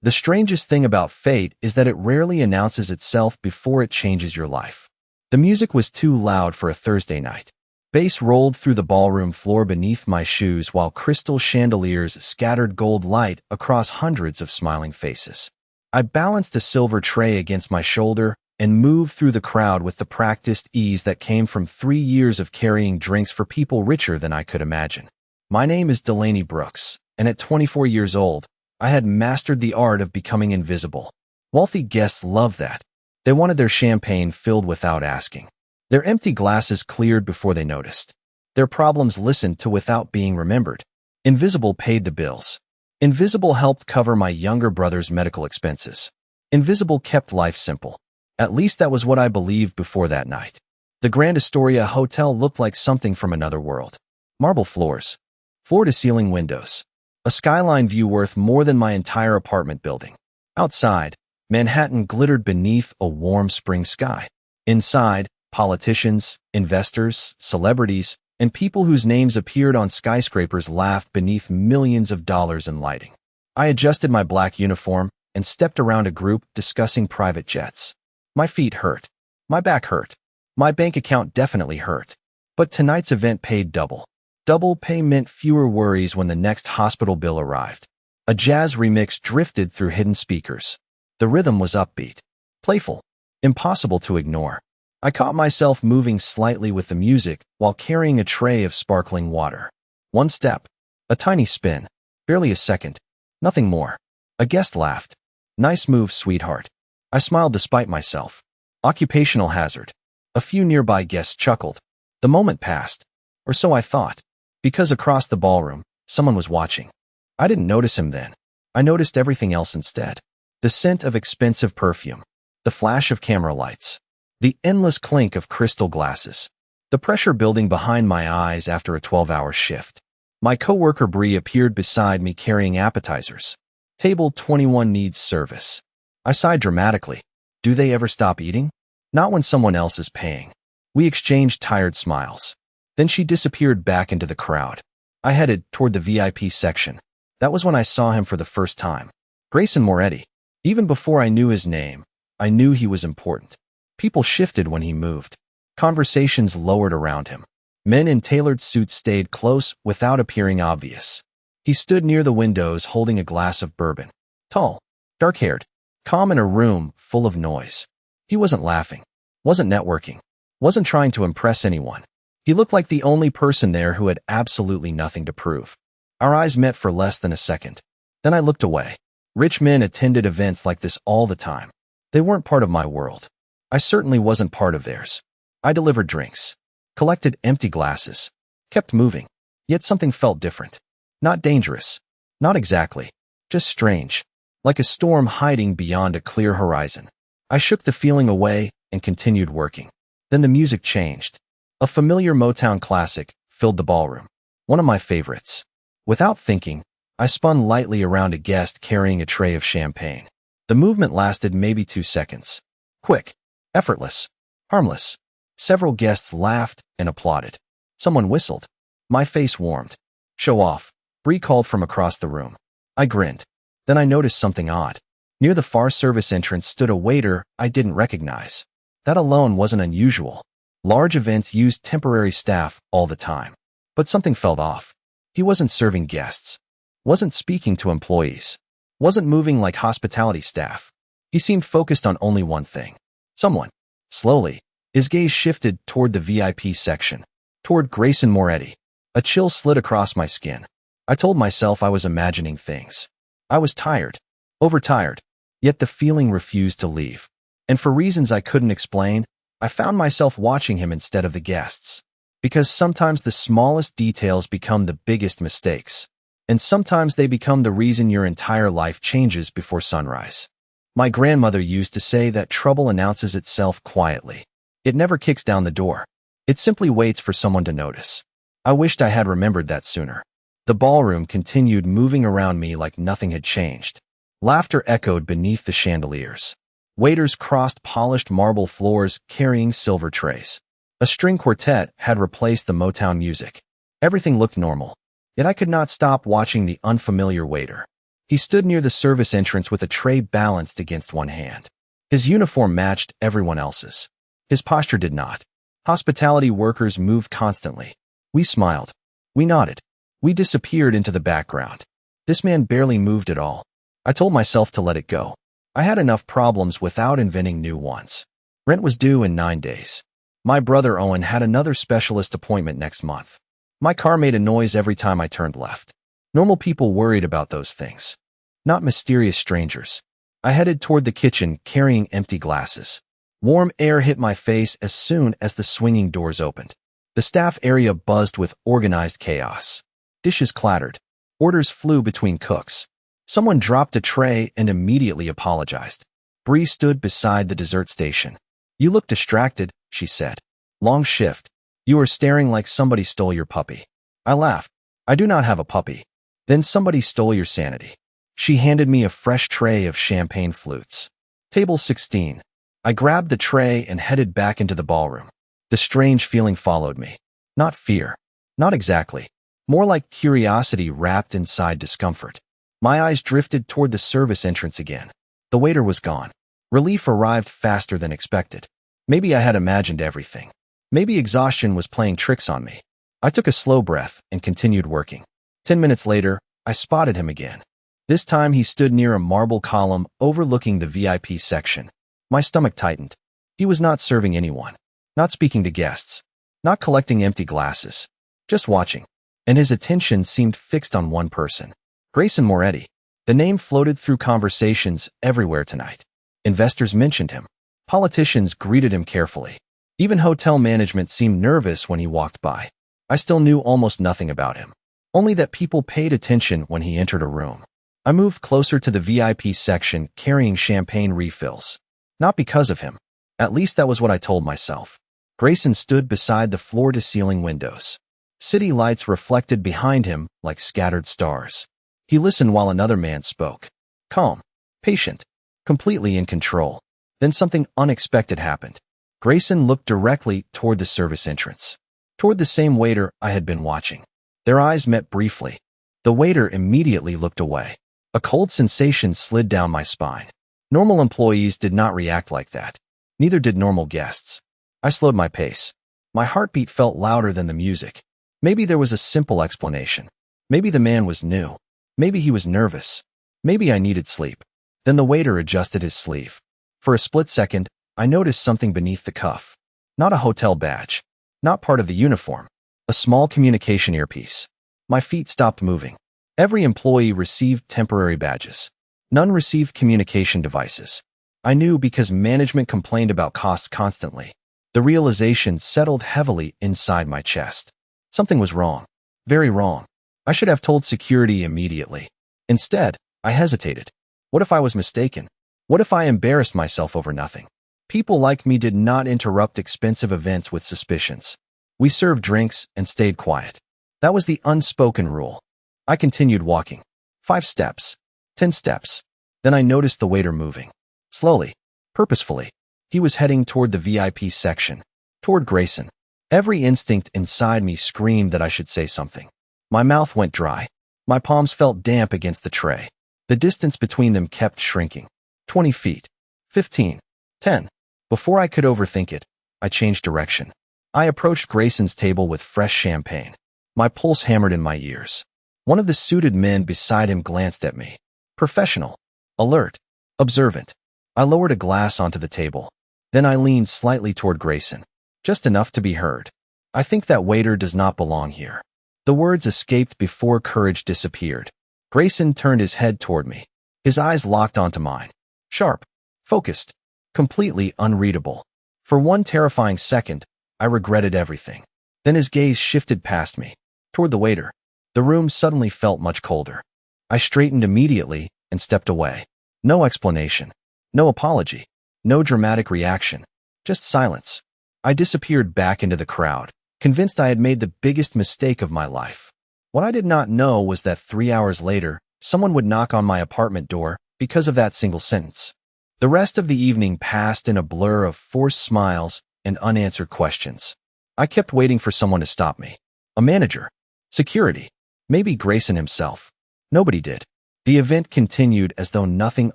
The strangest thing about fate is that it rarely announces itself before it changes your life. The music was too loud for a Thursday night. Bass rolled through the ballroom floor beneath my shoes while crystal chandeliers scattered gold light across hundreds of smiling faces. I balanced a silver tray against my shoulder and moved through the crowd with the practiced ease that came from 3 years of carrying drinks for people richer than I could imagine. My name is Delaney Brooks, and at 24 years old, I had mastered the art of becoming invisible. Wealthy guests loved that. They wanted their champagne filled without asking. Their empty glasses cleared before they noticed. Their problems listened to without being remembered. Invisible paid the bills. Invisible helped cover my younger brother's medical expenses. Invisible kept life simple. At least that was what I believed before that night. The Grand Astoria Hotel looked like something from another world. Marble floors. Floor-to-ceiling windows. A skyline view worth more than my entire apartment building. Outside, Manhattan glittered beneath a warm spring sky. Inside, politicians, investors, celebrities, and people whose names appeared on skyscrapers laughed beneath millions of dollars in lighting. I adjusted my black uniform and stepped around a group discussing private jets. My feet hurt. My back hurt. My bank account definitely hurt. But tonight's event paid double. Double pay meant fewer worries when the next hospital bill arrived. A jazz remix drifted through hidden speakers. The rhythm was upbeat, playful, impossible to ignore. I caught myself moving slightly with the music while carrying a tray of sparkling water. One step, a tiny spin, barely a second, nothing more. A guest laughed. Nice move, sweetheart. I smiled despite myself. Occupational hazard. A few nearby guests chuckled. The moment passed, or so I thought. Because across the ballroom, someone was watching. I didn't notice him then. I noticed everything else instead. The scent of expensive perfume. The flash of camera lights. The endless clink of crystal glasses. The pressure building behind my eyes after a 12-hour shift. My coworker Bree appeared beside me carrying appetizers. Table 21 needs service. I sighed dramatically. Do they ever stop eating? Not when someone else is paying. We exchanged tired smiles. Then she disappeared back into the crowd. I headed toward the VIP section. That was when I saw him for the first time. Grayson Moretti. Even before I knew his name, I knew he was important. People shifted when he moved. Conversations lowered around him. Men in tailored suits stayed close without appearing obvious. He stood near the windows holding a glass of bourbon. Tall, dark-haired, calm in a room full of noise. He wasn't laughing, wasn't networking, wasn't trying to impress anyone. He looked like the only person there who had absolutely nothing to prove. Our eyes met for less than a second. Then I looked away. Rich men attended events like this all the time. They weren't part of my world. I certainly wasn't part of theirs. I delivered drinks, collected empty glasses, kept moving. Yet something felt different. Not dangerous. Not exactly. Just strange. Like a storm hiding beyond a clear horizon. I shook the feeling away and continued working. Then the music changed. A familiar Motown classic filled the ballroom. One of my favorites. Without thinking, I spun lightly around a guest carrying a tray of champagne. The movement lasted maybe 2 seconds. Quick, effortless, harmless. Several guests laughed and applauded. Someone whistled. My face warmed. Show off, Bree called from across the room. I grinned. Then I noticed something odd. Near the far service entrance stood a waiter I didn't recognize. That alone wasn't unusual. Large events used temporary staff all the time. But something felt off. He wasn't serving guests. Wasn't speaking to employees. Wasn't moving like hospitality staff. He seemed focused on only one thing. Someone. Slowly, his gaze shifted toward the VIP section. Toward Grayson Moretti. A chill slid across my skin. I told myself I was imagining things. I was tired. Overtired. Yet the feeling refused to leave. And for reasons I couldn't explain, I found myself watching him instead of the guests. Because sometimes the smallest details become the biggest mistakes. And sometimes they become the reason your entire life changes before sunrise. My grandmother used to say that trouble announces itself quietly. It never kicks down the door. It simply waits for someone to notice. I wished I had remembered that sooner. The ballroom continued moving around me like nothing had changed. Laughter echoed beneath the chandeliers. Waiters crossed polished marble floors carrying silver trays. A string quartet had replaced the Motown music. Everything looked normal. Yet I could not stop watching the unfamiliar waiter. He stood near the service entrance with a tray balanced against one hand. His uniform matched everyone else's. His posture did not. Hospitality workers moved constantly. We smiled. We nodded. We disappeared into the background. This man barely moved at all. I told myself to let it go. I had enough problems without inventing new ones. Rent was due in 9 days. My brother Owen had another specialist appointment next month. My car made a noise every time I turned left. Normal people worried about those things, not mysterious strangers. I headed toward the kitchen, carrying empty glasses. Warm air hit my face as soon as the swinging doors opened. The staff area buzzed with organized chaos. Dishes clattered. Orders flew between cooks. Someone dropped a tray and immediately apologized. Bree stood beside the dessert station. "You look distracted," she said. "Long shift. You are staring like somebody stole your puppy." I laughed. "I do not have a puppy." "Then somebody stole your sanity." She handed me a fresh tray of champagne flutes. Table 16. I grabbed the tray and headed back into the ballroom. The strange feeling followed me. Not fear. Not exactly. More like curiosity wrapped inside discomfort. My eyes drifted toward the service entrance again. The waiter was gone. Relief arrived faster than expected. Maybe I had imagined everything. Maybe exhaustion was playing tricks on me. I took a slow breath and continued working. 10 minutes later, I spotted him again. This time he stood near a marble column overlooking the VIP section. My stomach tightened. He was not serving anyone. Not speaking to guests. Not collecting empty glasses. Just watching. And his attention seemed fixed on one person. Grayson Moretti. The name floated through conversations everywhere tonight. Investors mentioned him. Politicians greeted him carefully. Even hotel management seemed nervous when he walked by. I still knew almost nothing about him. Only that people paid attention when he entered a room. I moved closer to the VIP section, carrying champagne refills. Not because of him. At least that was what I told myself. Grayson stood beside the floor-to-ceiling windows. City lights reflected behind him like scattered stars. He listened while another man spoke. Calm. Patient. Completely in control. Then something unexpected happened. Grayson looked directly toward the service entrance. Toward the same waiter I had been watching. Their eyes met briefly. The waiter immediately looked away. A cold sensation slid down my spine. Normal employees did not react like that. Neither did normal guests. I slowed my pace. My heartbeat felt louder than the music. Maybe there was a simple explanation. Maybe the man was new. Maybe he was nervous. Maybe I needed sleep. Then the waiter adjusted his sleeve. For a split second, I noticed something beneath the cuff. Not a hotel badge. Not part of the uniform. A small communication earpiece. My feet stopped moving. Every employee received temporary badges. None received communication devices. I knew because management complained about costs constantly. The realization settled heavily inside my chest. Something was wrong. Very wrong. I should have told security immediately. Instead, I hesitated. What if I was mistaken? What if I embarrassed myself over nothing? People like me did not interrupt expensive events with suspicions. We served drinks and stayed quiet. That was the unspoken rule. I continued walking. 5 steps. 10 steps. Then I noticed the waiter moving. Slowly. Purposefully. He was heading toward the VIP section. Toward Grayson. Every instinct inside me screamed that I should say something. My mouth went dry. My palms felt damp against the tray. The distance between them kept shrinking. 20 feet. 15. 10. Before I could overthink it, I changed direction. I approached Grayson's table with fresh champagne. My pulse hammered in my ears. One of the suited men beside him glanced at me. Professional. Alert. Observant. I lowered a glass onto the table. Then I leaned slightly toward Grayson. Just enough to be heard. "I think that waiter does not belong here." The words escaped before courage disappeared. Grayson turned his head toward me. His eyes locked onto mine. Sharp. Focused. Completely unreadable. For one terrifying second, I regretted everything. Then his gaze shifted past me. Toward the waiter. The room suddenly felt much colder. I straightened immediately and stepped away. No explanation. No apology. No dramatic reaction. Just silence. I disappeared back into the crowd, convinced I had made the biggest mistake of my life. What I did not know was that 3 hours later, someone would knock on my apartment door because of that single sentence. The rest of the evening passed in a blur of forced smiles and unanswered questions. I kept waiting for someone to stop me. A manager. Security. Maybe Grayson himself. Nobody did. The event continued as though nothing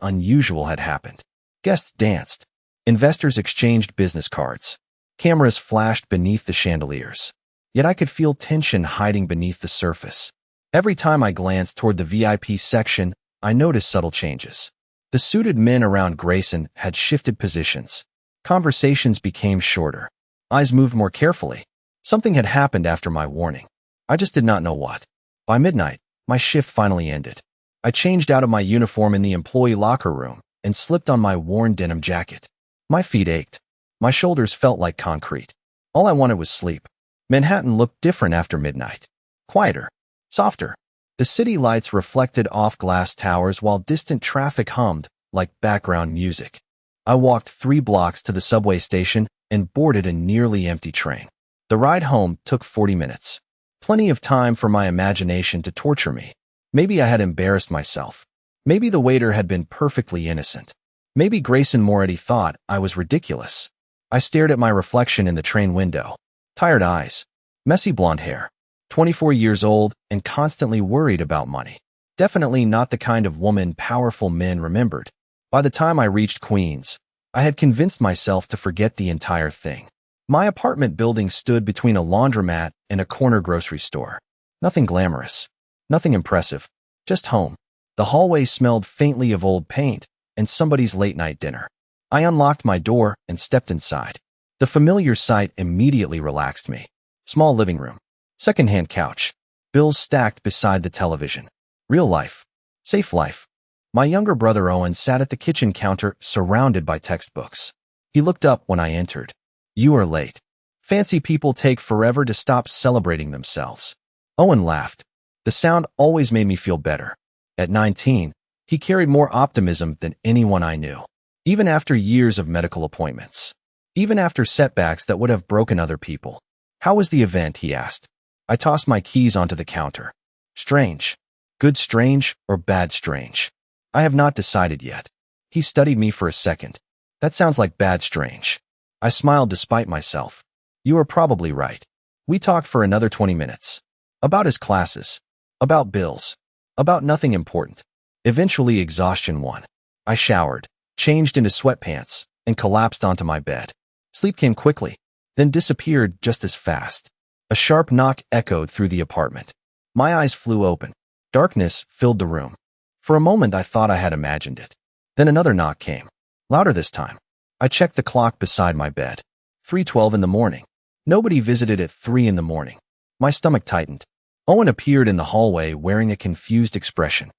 unusual had happened. Guests danced. Investors exchanged business cards. Cameras flashed beneath the chandeliers. Yet I could feel tension hiding beneath the surface. Every time I glanced toward the VIP section, I noticed subtle changes. The suited men around Grayson had shifted positions. Conversations became shorter. Eyes moved more carefully. Something had happened after my warning. I just did not know what. By midnight, my shift finally ended. I changed out of my uniform in the employee locker room and slipped on my worn denim jacket. My feet ached. My shoulders felt like concrete. All I wanted was sleep. Manhattan looked different after midnight. Quieter. Softer. The city lights reflected off glass towers while distant traffic hummed like background music. I walked 3 blocks to the subway station and boarded a nearly empty train. The ride home took 40 minutes. Plenty of time for my imagination to torture me. Maybe I had embarrassed myself. Maybe the waiter had been perfectly innocent. Maybe Grayson Moretti thought I was ridiculous. I stared at my reflection in the train window. Tired eyes. Messy blonde hair. 24 years old and constantly worried about money. Definitely not the kind of woman powerful men remembered. By the time I reached Queens, I had convinced myself to forget the entire thing. My apartment building stood between a laundromat and a corner grocery store. Nothing glamorous. Nothing impressive. Just home. The hallway smelled faintly of old paint and somebody's late-night dinner. I unlocked my door and stepped inside. The familiar sight immediately relaxed me. Small living room. Second-hand couch. Bills stacked beside the television. Real life. Safe life. My younger brother Owen sat at the kitchen counter surrounded by textbooks. He looked up when I entered. "You are late. Fancy people take forever to stop celebrating themselves." Owen laughed. The sound always made me feel better. At 19, he carried more optimism than anyone I knew. Even after years of medical appointments. Even after setbacks that would have broken other people. "How was the event?" he asked. I tossed my keys onto the counter. "Strange. Good strange or bad strange? I have not decided yet." He studied me for a second. "That sounds like bad strange." I smiled despite myself. "You are probably right." We talked for another 20 minutes. About his classes. About bills. About nothing important. Eventually exhaustion won. I showered, changed into sweatpants, and collapsed onto my bed. Sleep came quickly, then disappeared just as fast. A sharp knock echoed through the apartment. My eyes flew open. Darkness filled the room. For a moment I thought I had imagined it. Then another knock came. Louder this time. I checked the clock beside my bed. 3:12 in the morning. Nobody visited at 3 in the morning. My stomach tightened. Owen appeared in the hallway wearing a confused expression.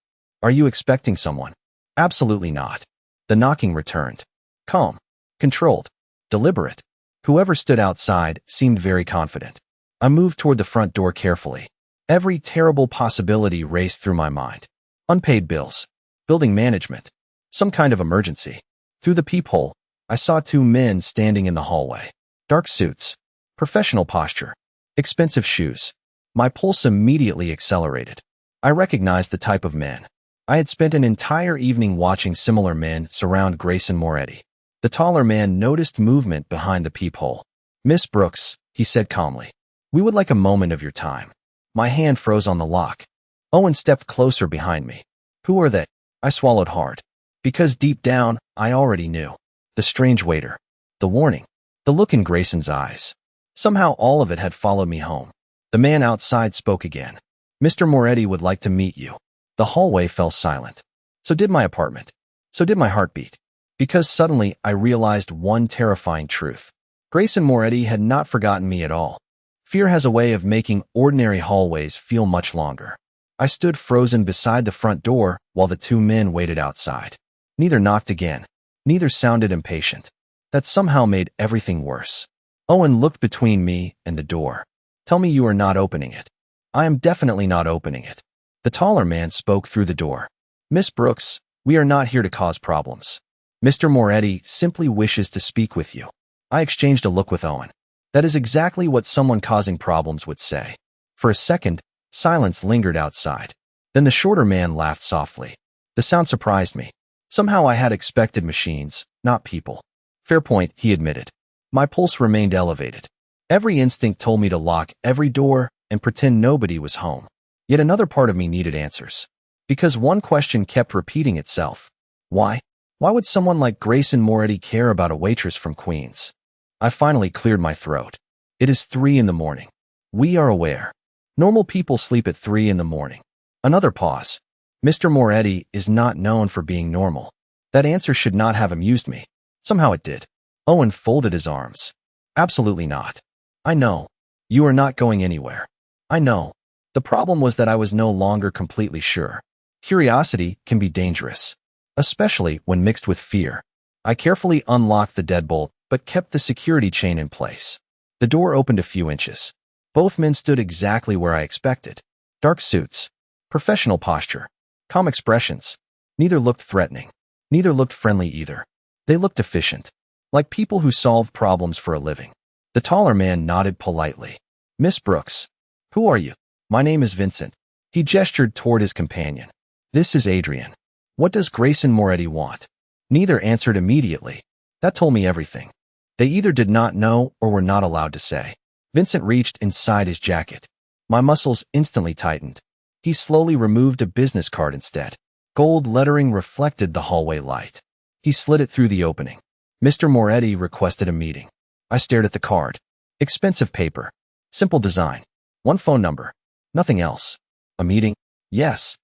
"Are you expecting someone?" "Absolutely not." The knocking returned. Calm. Controlled. Deliberate. Whoever stood outside seemed very confident. I moved toward the front door carefully. Every terrible possibility raced through my mind. Unpaid bills. Building management. Some kind of emergency. Through the peephole, I saw 2 men standing in the hallway. Dark suits. Professional posture. Expensive shoes. My pulse immediately accelerated. I recognized the type of men. I had spent an entire evening watching similar men surround Grayson Moretti. The taller man noticed movement behind the peephole. "Miss Brooks," he said calmly. "We would like a moment of your time." My hand froze on the lock. Owen stepped closer behind me. "Who are they?" I swallowed hard. Because deep down, I already knew. The strange waiter. The warning. The look in Grayson's eyes. Somehow all of it had followed me home. The man outside spoke again. "Mr. Moretti would like to meet you." The hallway fell silent. So did my apartment. So did my heartbeat. Because suddenly I realized one terrifying truth. Grayson Moretti had not forgotten me at all. Fear has a way of making ordinary hallways feel much longer. I stood frozen beside the front door while the 2 men waited outside. Neither knocked again. Neither sounded impatient. That somehow made everything worse. Owen looked between me and the door. "Tell me you are not opening it." "I am definitely not opening it." The taller man spoke through the door. "Miss Brooks, we are not here to cause problems. Mr. Moretti simply wishes to speak with you." I exchanged a look with Owen. That is exactly what someone causing problems would say. For a second, silence lingered outside. Then the shorter man laughed softly. The sound surprised me. Somehow I had expected machines, not people. "Fair point," he admitted. My pulse remained elevated. Every instinct told me to lock every door and pretend nobody was home. Yet another part of me needed answers. Because one question kept repeating itself. Why? Why would someone like Grayson Moretti care about a waitress from Queens? I finally cleared my throat. It is 3 in the morning. We are aware. Normal people sleep at 3 in the morning. Another pause. Mr. Moretti is not known for being normal. That answer should not have amused me. Somehow it did. Owen folded his arms. Absolutely not. I know. You are not going anywhere. I know. The problem was that I was no longer completely sure. Curiosity can be dangerous, especially when mixed with fear. I carefully unlocked the deadbolt, but kept the security chain in place. The door opened a few inches. Both men stood exactly where I expected. Dark suits, professional posture, calm expressions. Neither looked threatening. Neither looked friendly either. They looked efficient, like people who solve problems for a living. The taller man nodded politely. Miss Brooks. Who are you? My name is Vincent. He gestured toward his companion. This is Adrian. What does Grayson Moretti want? Neither answered immediately. That told me everything. They either did not know or were not allowed to say. Vincent reached inside his jacket. My muscles instantly tightened. He slowly removed a business card instead. Gold lettering reflected the hallway light. He slid it through the opening. Mr. Moretti requested a meeting. I stared at the card. Expensive paper. Simple design. One phone number. Nothing else. A meeting? Yes.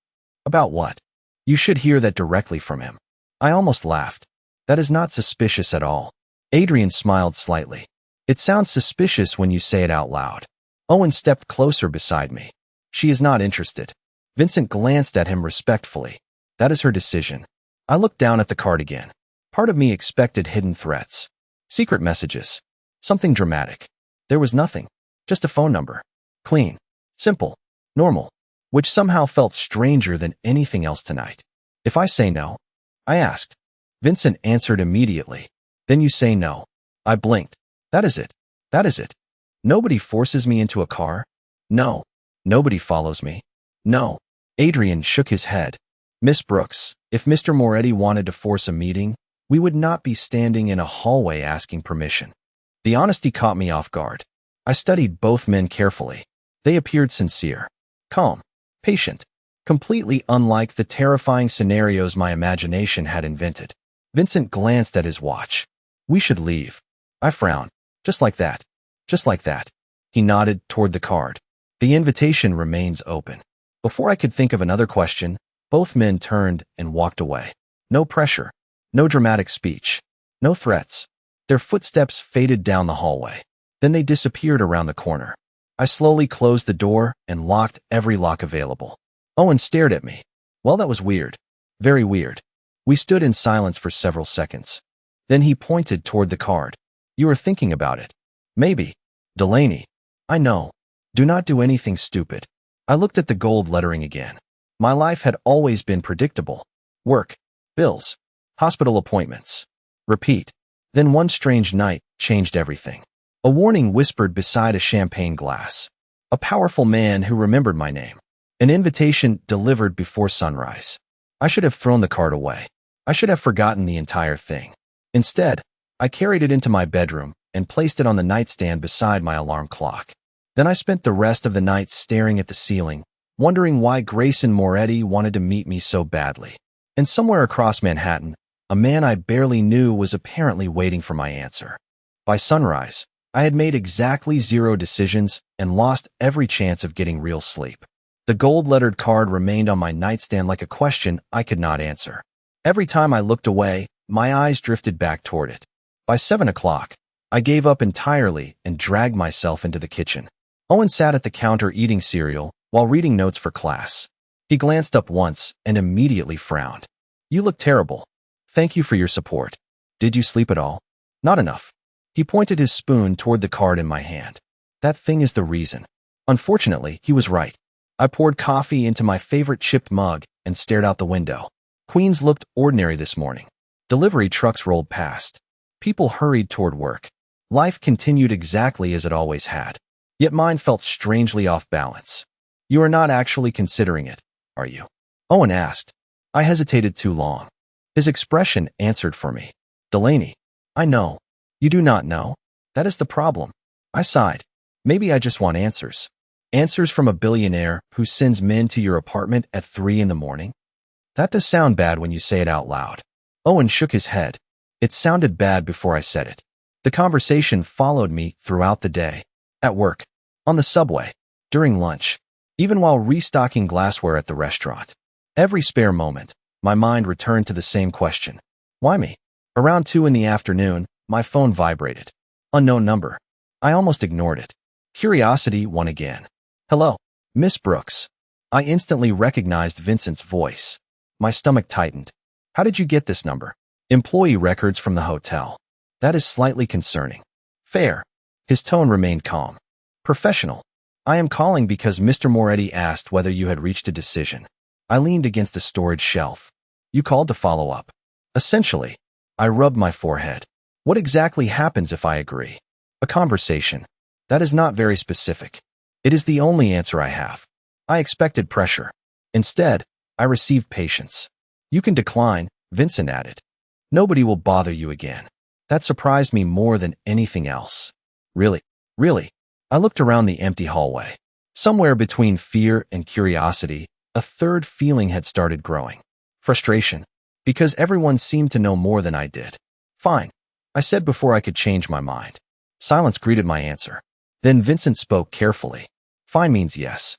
About what? You should hear that directly from him. I almost laughed. That is not suspicious at all. Adrian smiled slightly. It sounds suspicious when you say it out loud. Owen stepped closer beside me. She is not interested. Vincent glanced at him respectfully. That is her decision. I looked down at the card again. Part of me expected hidden threats. Secret messages. Something dramatic. There was nothing. Just a phone number. Clean. Simple. Normal. Which somehow felt stranger than anything else tonight. If I say no? I asked. Vincent answered immediately. Then you say no. I blinked. That is it. That is it. Nobody forces me into a car? No. Nobody follows me? No. Adrian shook his head. Miss Brooks, if Mr. Moretti wanted to force a meeting, we would not be standing in a hallway asking permission. The honesty caught me off guard. I studied both men carefully. They appeared sincere, calm, patient, completely unlike the terrifying scenarios my imagination had invented. Vincent glanced at his watch. We should leave. I frowned. Just like that. Just like that. He nodded toward the card. The invitation remains open. Before I could think of another question, both men turned and walked away. No pressure. No dramatic speech. No threats. Their footsteps faded down the hallway. Then they disappeared around the corner. I slowly closed the door and locked every lock available. Owen stared at me. Well, that was weird. Very weird. We stood in silence for several seconds. Then he pointed toward the card. You are thinking about it. Maybe. Delaney. I know. Do not do anything stupid. I looked at the gold lettering again. My life had always been predictable. Work. Bills. Hospital appointments. Repeat. Then one strange night changed everything. A warning whispered beside a champagne glass. A powerful man who remembered my name. An invitation delivered before sunrise. I should have thrown the card away. I should have forgotten the entire thing. Instead, I carried it into my bedroom and placed it on the nightstand beside my alarm clock. Then I spent the rest of the night staring at the ceiling, wondering why Grayson Moretti wanted to meet me so badly. And somewhere across Manhattan, a man I barely knew was apparently waiting for my answer. By sunrise, I had made exactly 0 decisions and lost every chance of getting real sleep. The gold-lettered card remained on my nightstand like a question I could not answer. Every time I looked away, my eyes drifted back toward it. By 7 o'clock, I gave up entirely and dragged myself into the kitchen. Owen sat at the counter eating cereal while reading notes for class. He glanced up once and immediately frowned. You look terrible. Thank you for your support. Did you sleep at all? Not enough. He pointed his spoon toward the card in my hand. That thing is the reason. Unfortunately, he was right. I poured coffee into my favorite chipped mug and stared out the window. Queens looked ordinary this morning. Delivery trucks rolled past. People hurried toward work. Life continued exactly as it always had. Yet mine felt strangely off balance. You are not actually considering it, are you? Owen asked. I hesitated too long. His expression answered for me. Delaney. I know. You do not know. That is the problem. I sighed. Maybe I just want answers. Answers from a billionaire who sends men to your apartment at 3 in the morning? That does sound bad when you say it out loud. Owen shook his head. It sounded bad before I said it. The conversation followed me throughout the day. At work, on the subway, during lunch, even while restocking glassware at the restaurant. Every spare moment, my mind returned to the same question. Why me? Around 2 in the afternoon, my phone vibrated. Unknown number. I almost ignored it. Curiosity won again. Hello, Miss Brooks. I instantly recognized Vincent's voice. My stomach tightened. How did you get this number? Employee records from the hotel. That is slightly concerning. Fair. His tone remained calm. Professional. I am calling because Mr. Moretti asked whether you had reached a decision. I leaned against a storage shelf. You called to follow up. Essentially. I rubbed my forehead. What exactly happens if I agree? A conversation. That is not very specific. It is the only answer I have. I expected pressure. Instead, I received patience. You can decline, Vincent added. Nobody will bother you again. That surprised me more than anything else. Really? Really? I looked around the empty hallway. Somewhere between fear and curiosity, a third feeling had started growing. Frustration. Because everyone seemed to know more than I did. Fine, I said before I could change my mind. Silence greeted my answer. Then Vincent spoke carefully. Fine means yes.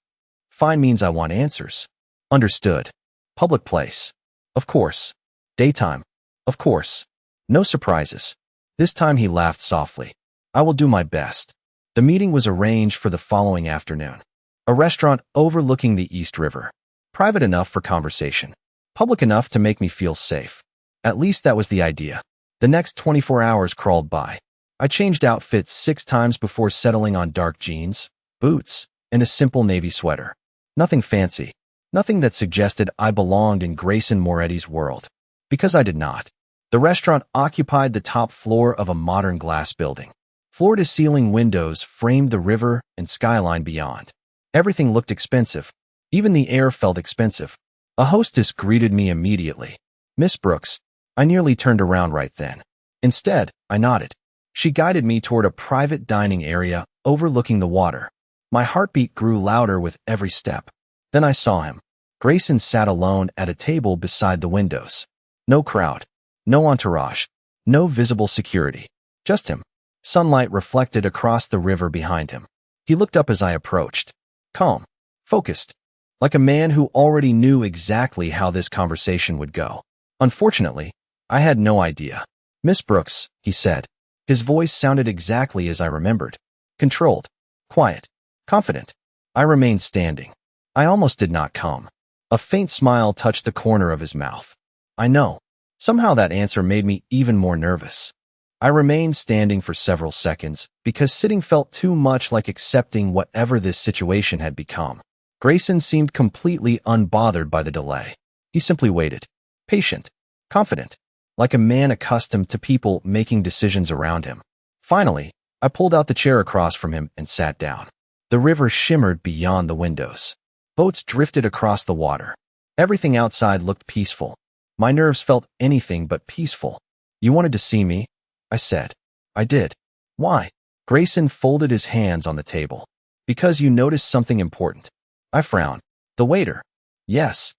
Fine means I want answers. Understood. Public place. Of course. Daytime. Of course. No surprises. This time he laughed softly. I will do my best. The meeting was arranged for the following afternoon. A restaurant overlooking the East River. Private enough for conversation. Public enough to make me feel safe. At least that was the idea. The next 24 hours crawled by. I changed outfits 6 times before settling on dark jeans, boots, and a simple navy sweater. Nothing fancy. Nothing that suggested I belonged in Grayson Moretti's world. Because I did not. The restaurant occupied the top floor of a modern glass building. Floor-to-ceiling windows framed the river and skyline beyond. Everything looked expensive. Even the air felt expensive. A hostess greeted me immediately. Miss Brooks. I nearly turned around right then. Instead, I nodded. She guided me toward a private dining area overlooking the water. My heartbeat grew louder with every step. Then I saw him. Grayson sat alone at a table beside the windows. No crowd. No entourage. No visible security. Just him. Sunlight reflected across the river behind him. He looked up as I approached. Calm. Focused. Like a man who already knew exactly how this conversation would go. Unfortunately, I had no idea. Miss Brooks, he said. His voice sounded exactly as I remembered. Controlled. Quiet. Confident. I remained standing. I almost did not come. A faint smile touched the corner of his mouth. I know. Somehow that answer made me even more nervous. I remained standing for several seconds because sitting felt too much like accepting whatever this situation had become. Grayson seemed completely unbothered by the delay. He simply waited. Patient. Confident. Like a man accustomed to people making decisions around him. Finally, I pulled out the chair across from him and sat down. The river shimmered beyond the windows. Boats drifted across the water. Everything outside looked peaceful. My nerves felt anything but peaceful. You wanted to see me? I said. I did. Why? Grayson folded his hands on the table. Because you noticed something important. I frowned. The waiter. Yes.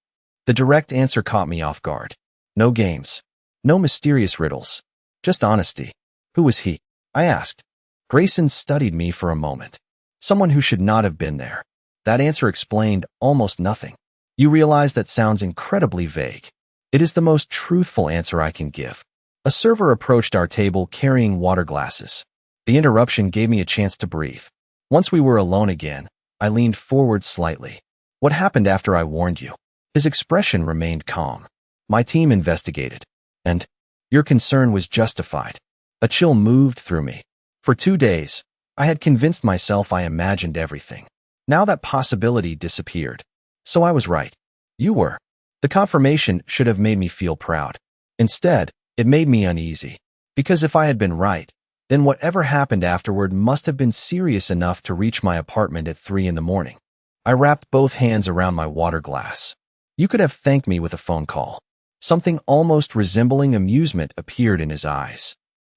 The direct answer caught me off guard. No games. No mysterious riddles. Just honesty. Who was he? I asked. Grayson studied me for a moment. Someone who should not have been there. That answer explained almost nothing. You realize that sounds incredibly vague. It is the most truthful answer I can give. A server approached our table carrying water glasses. The interruption gave me a chance to breathe. Once we were alone again, I leaned forward slightly. What happened after I warned you? His expression remained calm. My team investigated. And your concern was justified. A chill moved through me. For 2 days, I had convinced myself I imagined everything. Now that possibility disappeared. So I was right. You were. The confirmation should have made me feel proud. Instead, it made me uneasy. Because if I had been right, then whatever happened afterward must have been serious enough to reach my apartment at 3 in the morning. I wrapped both hands around my water glass. You could have thanked me with a phone call. Something almost resembling amusement appeared in his eyes.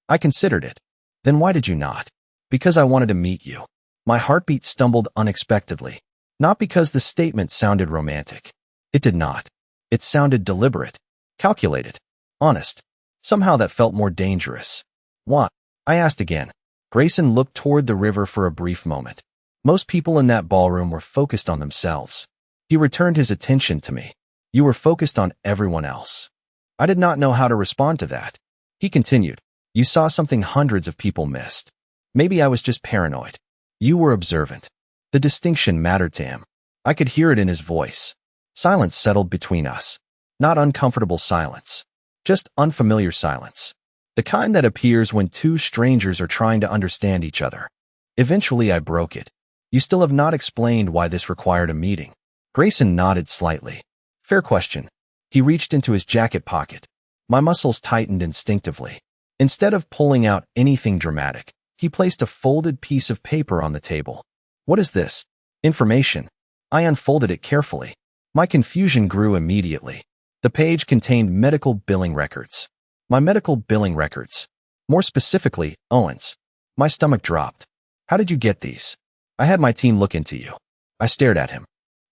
I considered it. Then why did you not? Because I wanted to meet you. My heartbeat stumbled unexpectedly. Not because the statement sounded romantic. It did not. It sounded deliberate, calculated, honest. Somehow that felt more dangerous. What? I asked again. Grayson looked toward the river for a brief moment. Most people in that ballroom were focused on themselves. He returned his attention to me. You were focused on everyone else. I did not know how to respond to that. He continued. You saw something hundreds of people missed. Maybe I was just paranoid. You were observant. The distinction mattered to him. I could hear it in his voice. Silence settled between us. Not uncomfortable silence. Just unfamiliar silence. The kind that appears when two strangers are trying to understand each other. Eventually I broke it. You still have not explained why this required a meeting. Grayson nodded slightly. Fair question. He reached into his jacket pocket. My muscles tightened instinctively. Instead of pulling out anything dramatic, he placed a folded piece of paper on the table. What is this? Information. I unfolded it carefully. My confusion grew immediately. The page contained medical billing records. My medical billing records. More specifically, Owen's. My stomach dropped. How did you get these? I had my team look into you. I stared at him.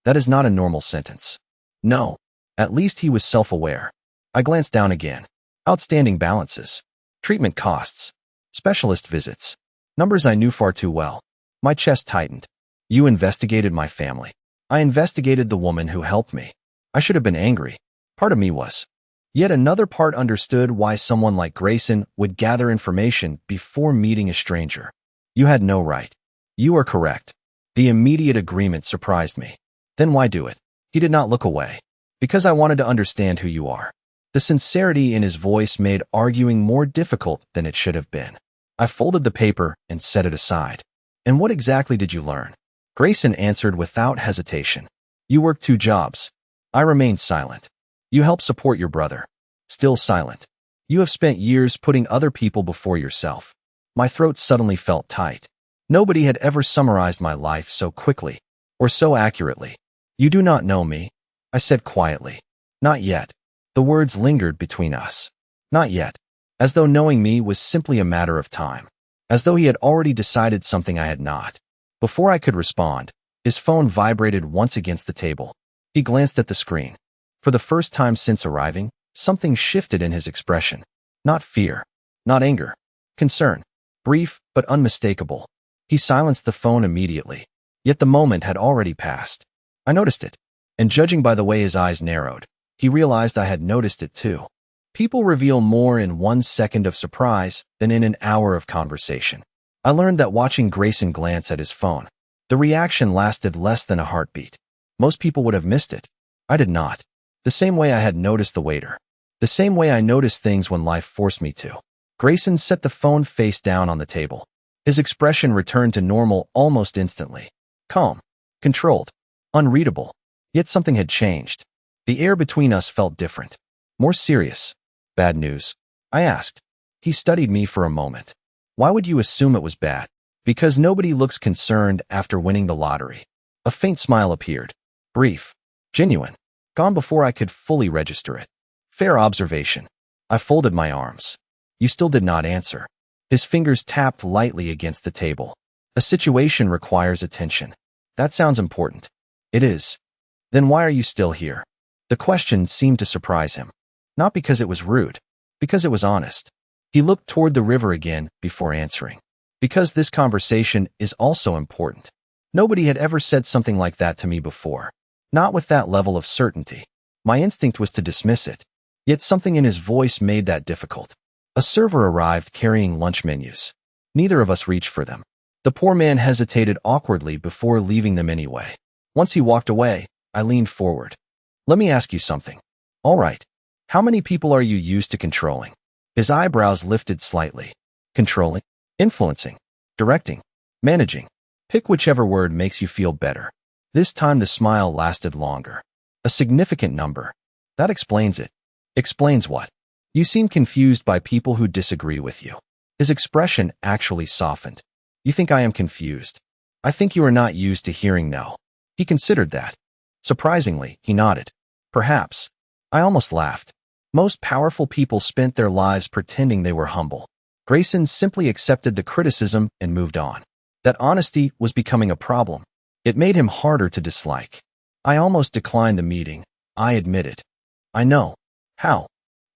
That is not a normal sentence. No. At least he was self-aware. I glanced down again. Outstanding balances. Treatment costs. Specialist visits. Numbers I knew far too well. My chest tightened. You investigated my family. I investigated the woman who helped me. I should have been angry. Part of me was. Yet another part understood why someone like Grayson would gather information before meeting a stranger. You had no right. You are correct. The immediate agreement surprised me. Then why do it? He did not look away. Because I wanted to understand who you are. The sincerity in his voice made arguing more difficult than it should have been. I folded the paper and set it aside. And what exactly did you learn? Grayson answered without hesitation. You work 2 jobs. I remained silent. You help support your brother. Still silent. You have spent years putting other people before yourself. My throat suddenly felt tight. Nobody had ever summarized my life so quickly, or so accurately. You do not know me, I said quietly. Not yet. The words lingered between us. Not yet. As though knowing me was simply a matter of time. As though he had already decided something I had not. Before I could respond, his phone vibrated once against the table. He glanced at the screen. For the first time since arriving, something shifted in his expression. Not fear. Not anger. Concern. Brief, but unmistakable. He silenced the phone immediately. Yet the moment had already passed. I noticed it. And judging by the way his eyes narrowed, he realized I had noticed it too. People reveal more in 1 second of surprise than in an hour of conversation. I learned that watching Grayson glance at his phone, the reaction lasted less than a heartbeat. Most people would have missed it. I did not. The same way I had noticed the waiter. The same way I noticed things when life forced me to. Grayson set the phone face down on the table. His expression returned to normal almost instantly. Calm. Controlled. Unreadable. Yet something had changed. The air between us felt different. More serious. Bad news? I asked. He studied me for a moment. Why would you assume it was bad? Because nobody looks concerned after winning the lottery. A faint smile appeared. Brief. Genuine. Gone before I could fully register it. Fair observation. I folded my arms. You still did not answer. His fingers tapped lightly against the table. A situation requires attention. That sounds important. It is. Then why are you still here? The question seemed to surprise him. Not because it was rude. Because it was honest. He looked toward the river again before answering. Because this conversation is also important. Nobody had ever said something like that to me before. Not with that level of certainty. My instinct was to dismiss it. Yet something in his voice made that difficult. A server arrived carrying lunch menus. Neither of us reached for them. The poor man hesitated awkwardly before leaving them anyway. Once he walked away, I leaned forward. Let me ask you something. All right. How many people are you used to controlling? His eyebrows lifted slightly. Controlling? Influencing? Directing? Managing? Pick whichever word makes you feel better. This time the smile lasted longer. A significant number. That explains it. Explains what? You seem confused by people who disagree with you. His expression actually softened. You think I am confused? I think you are not used to hearing no. He considered that. Surprisingly, he nodded. Perhaps. I almost laughed. Most powerful people spent their lives pretending they were humble. Grayson simply accepted the criticism and moved on. That honesty was becoming a problem. It made him harder to dislike. I almost declined the meeting, I admitted. I know. How?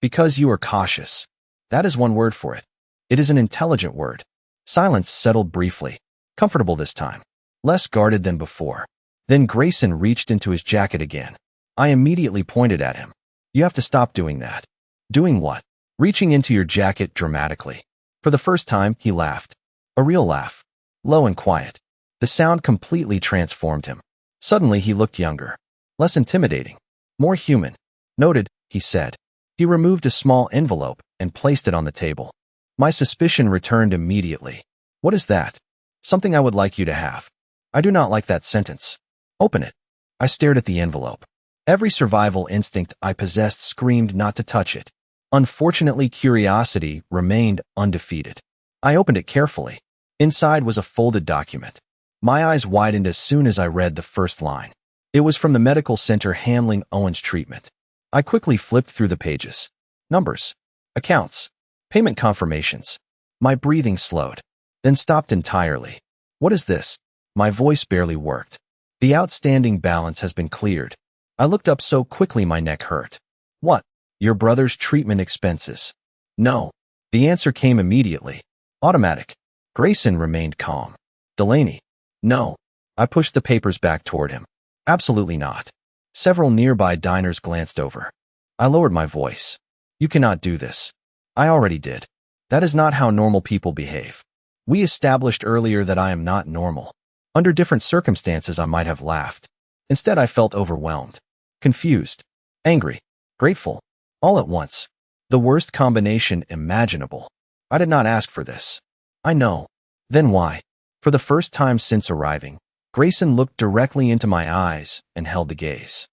Because you are cautious. That is one word for it. It is an intelligent word. Silence settled briefly. Comfortable this time. Less guarded than before. Then Grayson reached into his jacket again. I immediately pointed at him. You have to stop doing that. Doing what? Reaching into your jacket dramatically. For the first time, he laughed. A real laugh. Low and quiet. The sound completely transformed him. Suddenly he looked younger. Less intimidating. More human. Noted, he said. He removed a small envelope and placed it on the table. My suspicion returned immediately. What is that? Something I would like you to have. I do not like that sentence. Open it. I stared at the envelope. Every survival instinct I possessed screamed not to touch it. Unfortunately, curiosity remained undefeated. I opened it carefully. Inside was a folded document. My eyes widened as soon as I read the first line. It was from the medical center handling Owen's treatment. I quickly flipped through the pages. Numbers. Accounts. Payment confirmations. My breathing slowed, then stopped entirely. What is this? My voice barely worked. The outstanding balance has been cleared. I looked up so quickly my neck hurt. What? Your brother's treatment expenses. No. The answer came immediately. Automatic. Grayson remained calm. Delaney. No. I pushed the papers back toward him. Absolutely not. Several nearby diners glanced over. I lowered my voice. You cannot do this. I already did. That is not how normal people behave. We established earlier that I am not normal. Under different circumstances, I might have laughed. Instead, I felt overwhelmed. Confused. Angry. Grateful. All at once. The worst combination imaginable. I did not ask for this. I know. Then why? For the first time since arriving, Grayson looked directly into my eyes and held the gaze.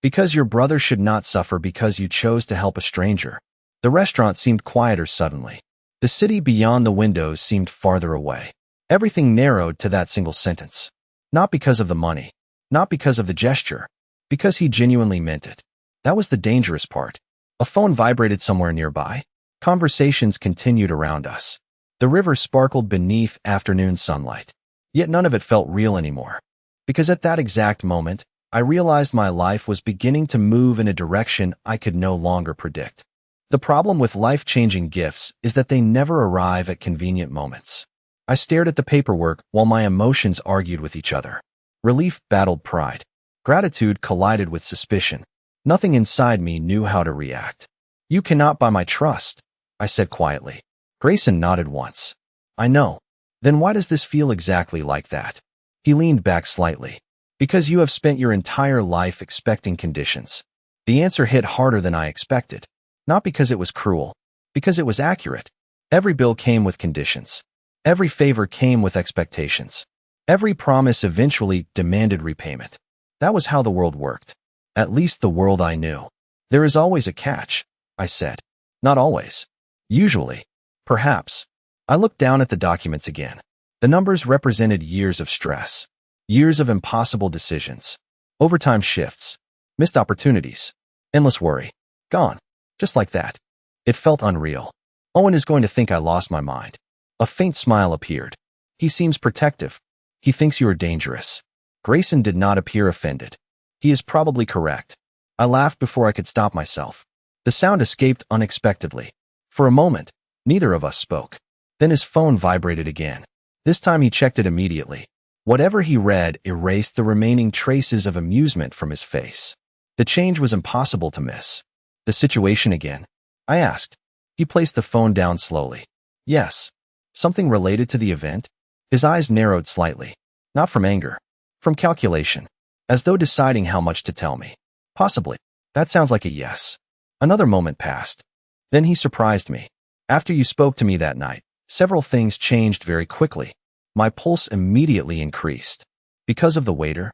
Because your brother should not suffer because you chose to help a stranger. The restaurant seemed quieter suddenly. The city beyond the windows seemed farther away. Everything narrowed to that single sentence. Not because of the money. Not because of the gesture. Because he genuinely meant it. That was the dangerous part. A phone vibrated somewhere nearby. Conversations continued around us. The river sparkled beneath afternoon sunlight. Yet none of it felt real anymore. Because at that exact moment, I realized my life was beginning to move in a direction I could no longer predict. The problem with life-changing gifts is that they never arrive at convenient moments. I stared at the paperwork while my emotions argued with each other. Relief battled pride. Gratitude collided with suspicion. Nothing inside me knew how to react. You cannot buy my trust, I said quietly. Grayson nodded once. I know. Then why does this feel exactly like that? He leaned back slightly. Because you have spent your entire life expecting conditions. The answer hit harder than I expected. Not because it was cruel. Because it was accurate. Every bill came with conditions. Every favor came with expectations. Every promise eventually demanded repayment. That was how the world worked. At least the world I knew. There is always a catch, I said. Not always. Usually. Perhaps. I looked down at the documents again. The numbers represented years of stress. Years of impossible decisions. Overtime shifts. Missed opportunities. Endless worry. Gone. Just like that. It felt unreal. Owen is going to think I lost my mind. A faint smile appeared. He seems protective. He thinks you are dangerous. Grayson did not appear offended. He is probably correct. I laughed before I could stop myself. The sound escaped unexpectedly. For a moment, neither of us spoke. Then his phone vibrated again. This time he checked it immediately. Whatever he read erased the remaining traces of amusement from his face. The change was impossible to miss. The situation again? I asked. He placed the phone down slowly. Yes. Something related to the event? His eyes narrowed slightly. Not from anger. From calculation. As though deciding how much to tell me. Possibly. That sounds like a yes. Another moment passed. Then he surprised me. After you spoke to me that night, several things changed very quickly. My pulse immediately increased. Because of the waiter?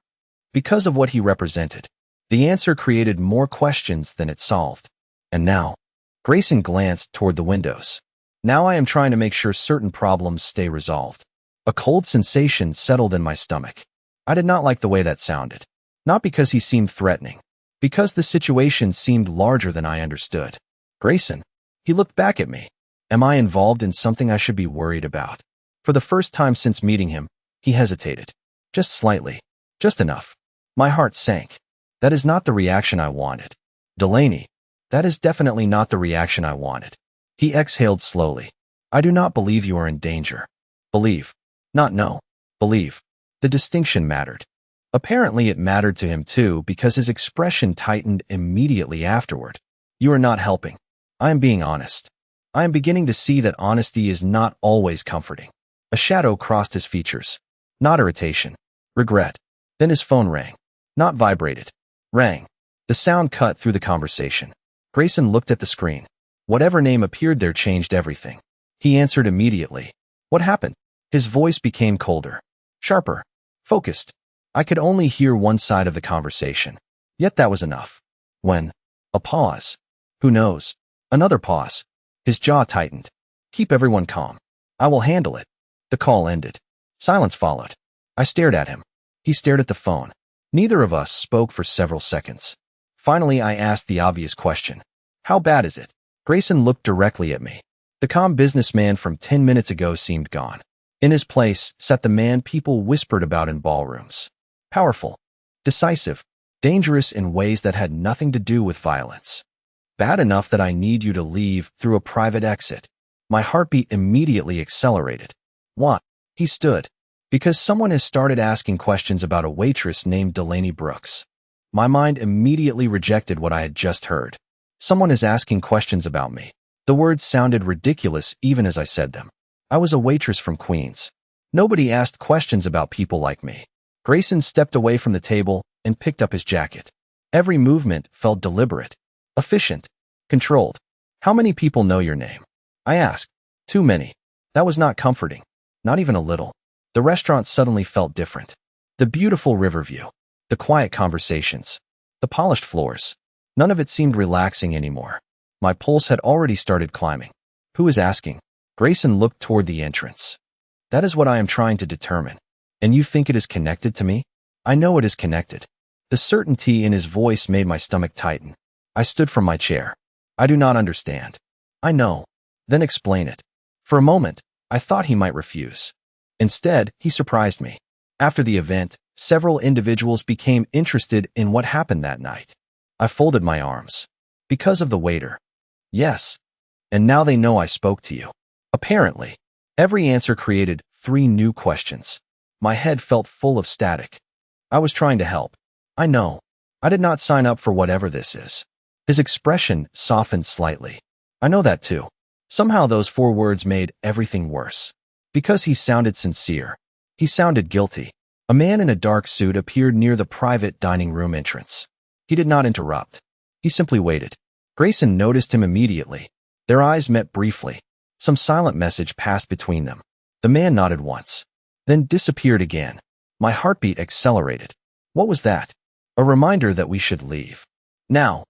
Because of what he represented. The answer created more questions than it solved. And now? Grayson glanced toward the windows. Now I am trying to make sure certain problems stay resolved. A cold sensation settled in my stomach. I did not like the way that sounded. Not because he seemed threatening. Because the situation seemed larger than I understood. Grayson. He looked back at me. Am I involved in something I should be worried about? For the first time since meeting him, He hesitated. Just slightly. Just enough. My heart sank. That is not the reaction I wanted. Delaney. That is definitely not the reaction I wanted. He exhaled slowly. I do not believe you are in danger. Believe. Not know. Believe. The distinction mattered. Apparently it mattered to him too because his expression tightened immediately afterward. You are not helping. I am being honest. I am beginning to see that honesty is not always comforting. A shadow crossed his features. Not irritation. Regret. Then his phone rang. Not vibrated. Rang. The sound cut through the conversation. Grayson looked at the screen. Whatever name appeared there changed everything. He answered immediately. What happened? His voice became colder. Sharper. Focused. I could only hear one side of the conversation. Yet that was enough. When? A pause. Who knows? Another pause. His jaw tightened. Keep everyone calm. I will handle it. The call ended. Silence followed. I stared at him. He stared at the phone. Neither of us spoke for several seconds. Finally, I asked the obvious question. How bad is it? Grayson looked directly at me. The calm businessman from 10 minutes ago seemed gone. In his place sat the man people whispered about in ballrooms. Powerful, decisive, dangerous in ways that had nothing to do with violence. Bad enough that I need you to leave through a private exit. My heartbeat immediately accelerated. What? He stood. Because someone has started asking questions about a waitress named Delaney Brooks. My mind immediately rejected what I had just heard. Someone is asking questions about me. The words sounded ridiculous even as I said them. I was a waitress from Queens. Nobody asked questions about people like me. Grayson stepped away from the table and picked up his jacket. Every movement felt deliberate, efficient, controlled. How many people know your name? I asked. Too many. That was not comforting. Not even a little. The restaurant suddenly felt different. The beautiful river view. The quiet conversations. The polished floors. None of it seemed relaxing anymore. My pulse had already started climbing. Who is asking? Grayson looked toward the entrance. That is what I am trying to determine. And you think it is connected to me? I know it is connected. The certainty in his voice made my stomach tighten. I stood from my chair. I do not understand. I know. Then explain it. For a moment, I thought he might refuse. Instead, he surprised me. After the event, several individuals became interested in what happened that night. I folded my arms. Because of the waiter. Yes. And now they know I spoke to you. Apparently. Every answer created 3 new questions. My head felt full of static. I was trying to help. I know. I did not sign up for whatever this is. His expression softened slightly. I know that too. Somehow those 4 words made everything worse. Because he sounded sincere. He sounded guilty. A man in a dark suit appeared near the private dining room entrance. He did not interrupt. He simply waited. Grayson noticed him immediately. Their eyes met briefly. Some silent message passed between them. The man nodded once, then disappeared again. My heartbeat accelerated. What was that? A reminder that we should leave. Now.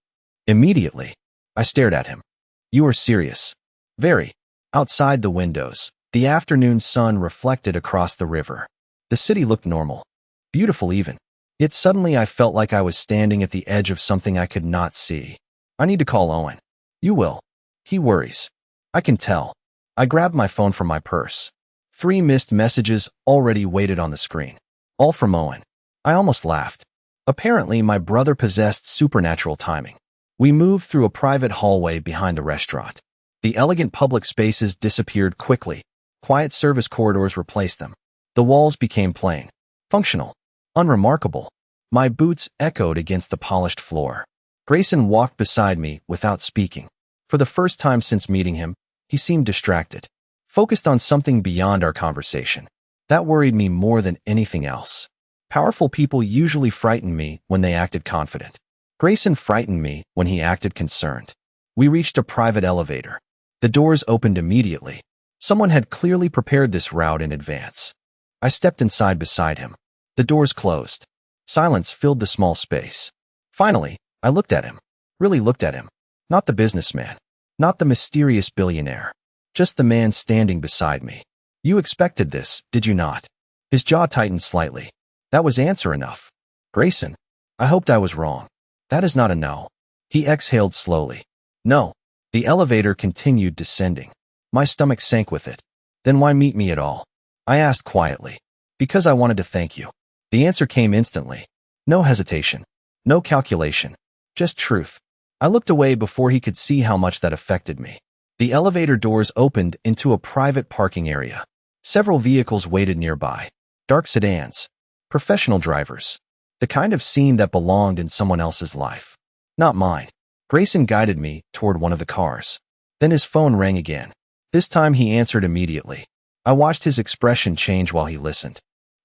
Immediately. I stared at him. You are serious. Very. Outside the windows, the afternoon sun reflected across the river. The city looked normal. Beautiful even. Yet suddenly I felt like I was standing at the edge of something I could not see. I need to call Owen. You will. He worries. I can tell. I grabbed my phone from my purse. 3 missed messages already waited on the screen. All from Owen. I almost laughed. Apparently, my brother possessed supernatural timing. We moved through a private hallway behind the restaurant. The elegant public spaces disappeared quickly. Quiet service corridors replaced them. The walls became plain, functional, unremarkable. My boots echoed against the polished floor. Grayson walked beside me without speaking. For the first time since meeting him, he seemed distracted, focused on something beyond our conversation. That worried me more than anything else. Powerful people usually frightened me when they acted confident. Grayson frightened me when he acted concerned. We reached a private elevator. The doors opened immediately. Someone had clearly prepared this route in advance. I stepped inside beside him. The doors closed. Silence filled the small space. Finally, I looked at him. Really looked at him. Not the businessman. Not the mysterious billionaire. Just the man standing beside me. You expected this, did you not? His jaw tightened slightly. That was answer enough. Grayson, I hoped I was wrong. That is not a no. He exhaled slowly. No. The elevator continued descending. My stomach sank with it. Then why meet me at all? I asked quietly. Because I wanted to thank you. The answer came instantly. No hesitation. No calculation. Just truth. I looked away before he could see how much that affected me. The elevator doors opened into a private parking area. Several vehicles waited nearby. Dark sedans. Professional drivers. The kind of scene that belonged in someone else's life. Not mine. Grayson guided me toward one of the cars. Then his phone rang again. This time he answered immediately. I watched his expression change while he listened.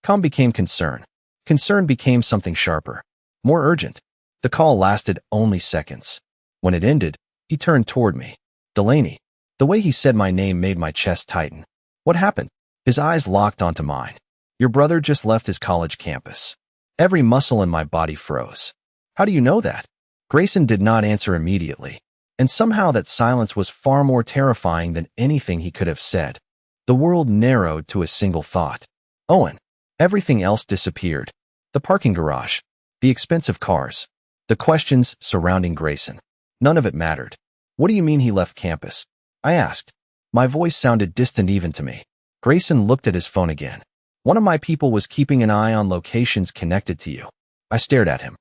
Calm became concern. Concern became something sharper. More urgent. The call lasted only seconds. When it ended, he turned toward me. Delaney. The way he said my name made my chest tighten. What happened? His eyes locked onto mine. Your brother just left his college campus. Every muscle in my body froze. How do you know that? Grayson did not answer immediately. And somehow that silence was far more terrifying than anything he could have said. The world narrowed to a single thought. Owen. Everything else disappeared. The parking garage. The expensive cars. The questions surrounding Grayson. None of it mattered. What do you mean he left campus? I asked. My voice sounded distant even to me. Grayson looked at his phone again. One of my people was keeping an eye on locations connected to you. I stared at him.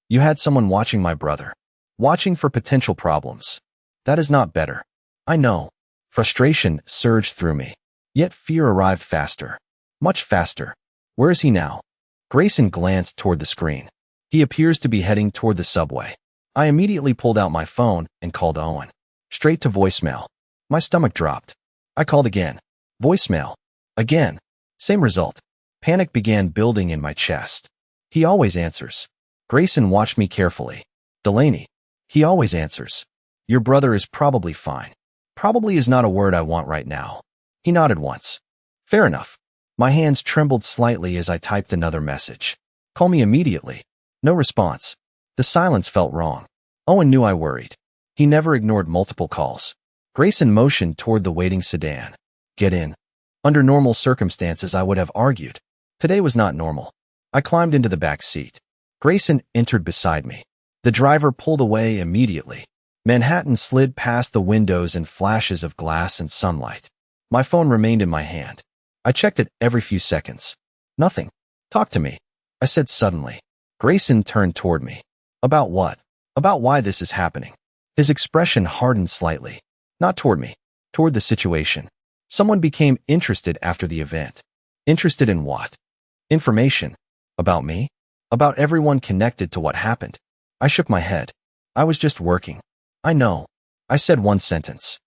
You had someone watching my brother. Watching for potential problems. That is not better. I know. Frustration surged through me. Yet fear arrived faster. Much faster. Where is he now? Grayson glanced toward the screen. He appears to be heading toward the subway. I immediately pulled out my phone and called Owen. Straight to voicemail. My stomach dropped. I called again. Voicemail. Again. Same result. Panic began building in my chest. He always answers. Grayson watched me carefully. Delaney. He always answers. Your brother is probably fine. Probably is not a word I want right now. He nodded once. Fair enough. My hands trembled slightly as I typed another message. Call me immediately. No response. The silence felt wrong. Owen knew I worried. He never ignored multiple calls. Grayson motioned toward the waiting sedan. Get in. Under normal circumstances, I would have argued. Today was not normal. I climbed into the back seat. Grayson entered beside me. The driver pulled away immediately. Manhattan slid past the windows in flashes of glass and sunlight. My phone remained in my hand. I checked it every few seconds. Nothing. Talk to me, I said suddenly. Grayson turned toward me. About what? About why this is happening. His expression hardened slightly. Not toward me. Toward the situation. Someone became interested after the event. Interested in what? Information. About me? About everyone connected to what happened. I shook my head. I was just working. I know. I said one sentence.